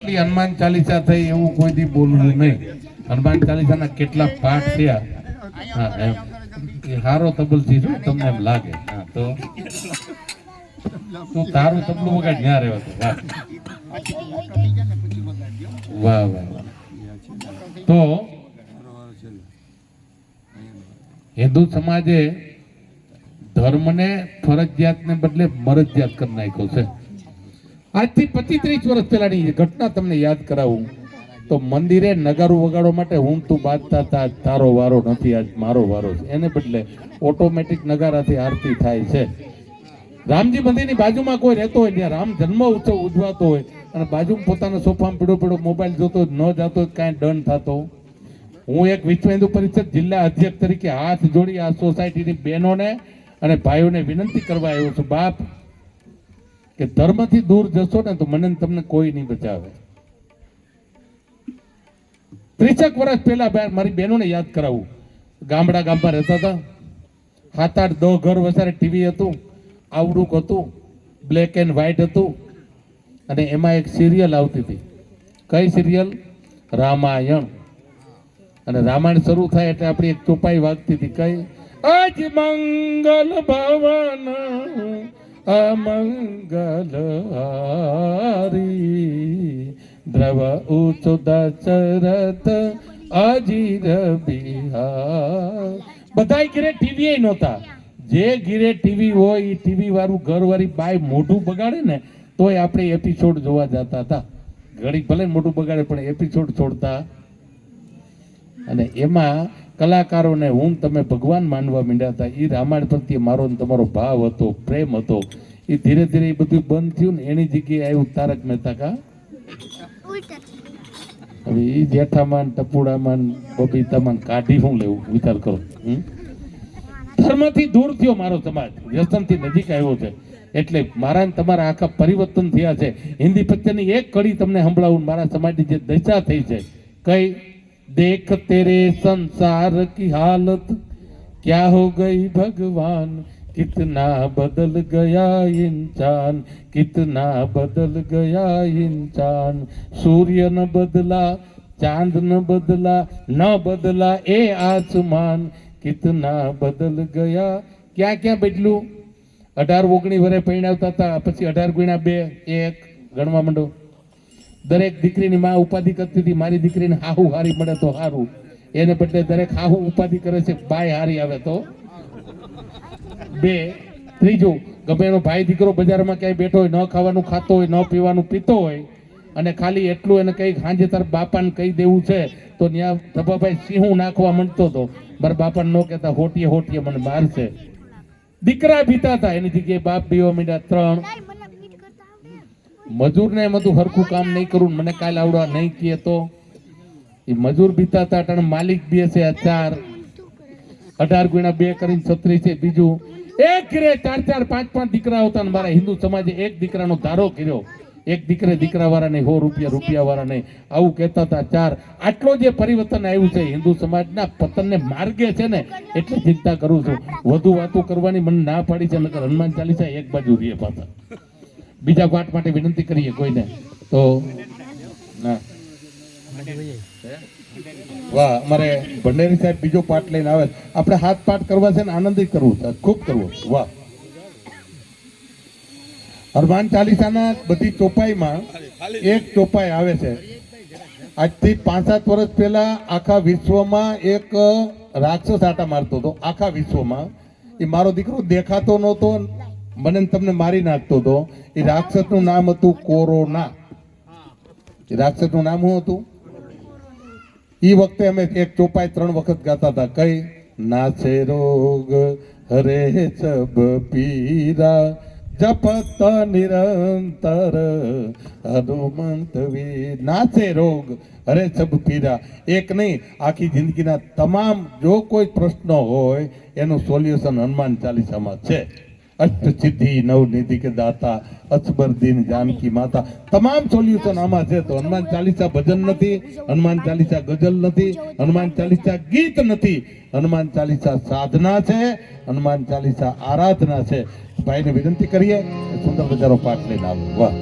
આટલી હનુમાન ચાલીસા થઈ એવું કોઈ દી બોલવું નહીં. હનુમાન ચાલીસાના કેટલા પાઠ થયા? હા એમ એ હારો તબલ થી જો તમને એમ લાગે. હા તો તું તારું તબલું વગાડ ન્યા રહેવા તો. વાહ વાહ વાહ. તો હિન્દુ સમાજે ધર્મને ફરજિયાત ને બદલે મરજિયાત કરી નાખ્યો છે. આજથી 25-30 વર્ષ પહેલાની ઘટના તમને યાદ કરાવું તો મંદિરે નગારું વગાડવા માટે હું તું બાજતા હતા, તારો વારો નથી આજ મારો વારો છે, એને બદલે ઓટોમેટિક નગારાથી આરતી થાય છે. રામજી મંદિરની બાજુમાં કોઈ રહેતો હોય ત્યાં રામ જન્મ ઉત્સવ ઉજવાતો હોય અને બાજુમાં પોતાના સોફામાં પીડો મોબાઈલ જોતો ન જાતો કાંઈ દંડ થતો. હું એક વિશ્વ હિન્દુ પરિષદ જિલ્લા અધ્યક્ષ તરીકે હાથ જોડી આ સોસાયટીની બહેનોને અને ભાઈઓને વિનંતી કરવા આવ્યો છું, બાપ કે ધર્મથી દૂર જશો ને તો મને તમને કોઈ નહીં બચાવે. 30 વર્ષ પહેલા મારી બહેનોને યાદ કરાવું, ગામમાં રહેતા હતા, 7-8-10 ઘર વસારે ટીવી હતું, આવડુંક હતું, બ્લેક એન્ડ વ્હાઈટ હતું અને એમાં એક સિરિયલ આવતી હતી. કઈ સિરિયલ? રામાયણ. અને રામાયણ શરૂ થાય એટલે આપણી એક ચોપાઈ વાગતી હતી, કઈ? આજ મંગલ ભવન અમંગલ હારી દ્રવ ઉચુ દશરથ અજીર બિહાર. બધા ઘરે ટીવી નહોતા. જે ઘરે ટીવી હોય એ ટીવી વાળું ઘરવાળી બાય મોઢું બગાડે ને તોય આપણે એપિસોડ જોવા જતા હતા. ઘડી ભલે મોઢું બગાડે પણ એપિસોડ છોડતા. અને એમાં કલાકારોને હું તમે ભગવાન માનવા માંડ્યા હતા. એ રામાયણ પ્રત્યે મારો તમારો ભાવ હતો, પ્રેમ હતો. એ ધીરે ધીરે એ બધું બંધ થયું ને એની જગ્યાએ આવ્યું તારક મહેતા કા. હવે એ જેઠામાન, ટપુડામાન, બબીતામાન કાઢી શું લેવું વિચાર કરો. ધર્મથી દૂર થયો મારો સમાજ, વ્યસનથી નજીક આવ્યો છે. એટલે મારા તમારા આખા પરિવર્તન થયા છે. હિન્દી પિક્ચરની એક કડી તમને સંભળાવું મારા સમાજની જે દશા થઈ છે. કઈ? देख तेरे संसार की हालत क्या हो गई भगवान, कितना बदल गया इंसान, कितना बदल गया इंसान. सूर्य न बदला, चांद न बदला, न बदला ए आसमान, कितना बदल ગયા. ક્યાં ક્યાં બદલું? 18-19 વર્ષે પરણાવતા હતા, પછી 18 × 2 1 ગણવા માંડો. દરેક દીકરીની માં ઉપાધિ કરતી હતી, મારી દીકરીને હાહુ હારી મળે તો હારું. એને બદલે દરેક હાહુ ઉપાધિ કરે છે, બાય હારી આવે તો 2. ત્રીજું, ગમે એનો ભાઈ દીકરો બજારમાં ક્યાંય બેઠો હોય, ન ખાવાનું ખાતો હોય, ન પીવાનું પીતો હોય અને ખાલી એટલું એને કઈ સાંજે તાર બાપાને કહી દેવું છે તો ત્યાં ધબાભાઈ સિંહું નાખવા માંડતો હતો. મારા બાપાને ન કહેતા, હોટીએ હોટીએ મને મારશે. દીકરા બીતા હતા, એની જગ્યાએ બાપ બીવા માંડ્યા. 3. મજૂરને એમ હતું હરખું કામ નહીં કરું, મને કાલ આવડવા નહીં કહે તો એ મજૂર બીતા હતા. અટાણે માલિક બે છે. આ 4. 18 × 2 કરીને 36 છે. બીજું, એક ઘરે 4-4, 5-5 દીકરા હતા ને મારા હિન્દુ સમાજે એક દીકરાનો ધારો કર્યો. એક દીકરે દીકરા વાળા નહીં, 100 રૂપિયા વાળા નહીં, આવું કહેતા હતા. 4. આટલો જે પરિવર્તન આવ્યું છે હિન્દુ સમાજના પતનને માર્ગે છે ને એટલે ચિંતા કરું છું. વધુ વાતો કરવાની મને ના પાડી છે, નકર હનુમાન ચાલીસા એક બાજુ રીએ પાછા. બીજા પાઠ માટે વિનંતી કરીએ કોઈને તો ના. વાહ, અમારે ભંડેરી સાહેબ બીજો પાઠ લઈને આવે. આપણે 7 પાઠ કરવા છે ને આનંદિત કરવું છે, ખૂબ કરવું. વાહ. હનુમાન ચાલીસાના બધી ચોપાઈમાં એક ચોપાઈ આવે છે. આજથી 5-7 વર્ષ પહેલા આખા વિશ્વમાં એક રાક્ષસ આટા મારતો હતો. આખા વિશ્વમાં એ મારો દીકરો દેખાતો નહોતો, મને તમને મારી નાખતો હતો. એ રાક્ષસનું નામ હતું કોરોના. એ રાક્ષસનું નામ શું હતું? એ વખતે અમે એક ચોપાઈ 3 વખત ગાતા હતા. કઈ? નાશે રોગ હરે સબ પીરા, જપત નિરંતર હનુમંત વીર. નાશે રોગ હરે સબ પીરા. એક નહીં, આખી જિંદગીના તમામ જો કોઈ પ્રશ્ન હોય એનું સોલ્યુશન હનુમાન ચાલીસામાં છે. અષ્ટ સિદ્ધિ નવનિધિ કે દાતા, અસબર દીન જાનકી માતા, તમામ સોલ્યુશન આમાં છે. તો હનુમાન ચાલીસા ભજન નથી, હનુમાન ચાલીસા ગઝલ નથી, હનુમાન ચાલીસા ગીત નથી, હનુમાન ચાલીસા સાધના છે, હનુમાન ચાલીસા આરાધના છે. ભાઈને વિનંતી કરીએ સુંદર મજાનો પાઠ લઈને આવો. વાહ.